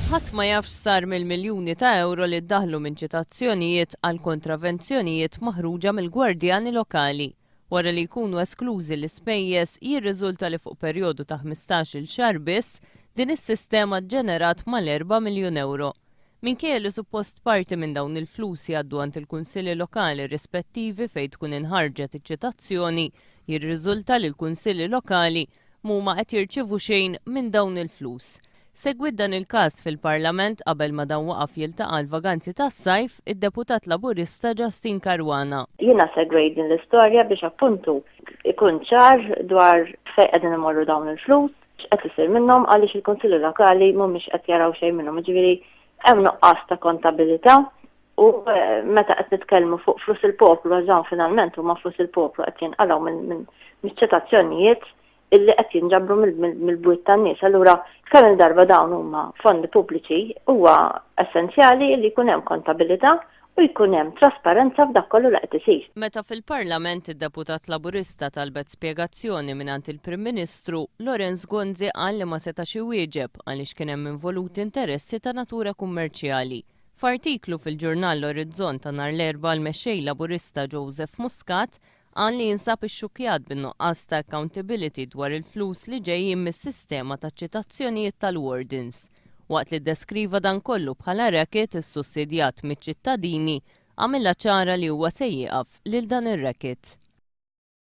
Ħadd ma jafx sar mill-miljuni ta' euro li ddaħlu minn ċitazzjonijiet għal kontravenzjonijiet maħruġa mill-gwardjani lokali. Wara li jkunu esklużi l-ispejjeż jirriżulta li fuq perjodu ta' 15-il xahar biss din is-sistema ġenerat mal-4 miljun euro. Minkejja li suppost parti minn dawn il-flus jgħaddu għand il-kunsilli lokali rispettivi fejn tkun inħarġet iċ-ċitazzjoni, jirriżulta li l-kunsilli lokali mhuma qed jirċievu xejn minn dawn il-flus. Segwit dan il-każ fil-Parlament qabel ma dan waqaf jiltaqa' l-vaganzi tas-sajf id-deputat Laburista Justin Caruana. Jiena segwejt din l-istorja biex appuntu ikun ċar dwar fejn qegħdin imorru dawn il-flus, x'qed isir minnhom għaliex il-Kunsilli Lokali mhumiex qed jaraw xejn minnhom. Ġifieri hemm nuqqas ta' kontabilità u meta qed nitkellmu fuq flus il-poplu għax finalment huma flus il-poplu qed jinqalgħu minn ċitazzjonijiet illi qed jinġabru mill-bwiet tan-nies. Allura kemm il-darba dawn huma fondi pubbliċi huwa essenzjali li jkun hemm kontabilità u jkun hemm trasparenza f'dak kollu li qed isir. Meta fil-Parlament id-deputat Laburista talbet spjegazzjoni mingħand il-Prim Ministru, Lorenz Gonzi qal li ma setax iwieġeb għaliex kien hemm involuti interessi ta' natura kummerċjali. F'artiklu fil-ġurnal L-Orizzont ta' nhar l-Erbgħa l-mexxej Laburista Joseph Muscat qal li jinsab ix-xukjat bin-nuqqas ta' accountability dwar il-flus li ġejjin mis-sistema ta' ċitazzjonijiet tal-wardens. Waqt li ddeskriva dan kollu bħala racket is-sussidjat miċ-ċittadini, għamilha ċara li huwa se jieqaf lil dan ir-racket.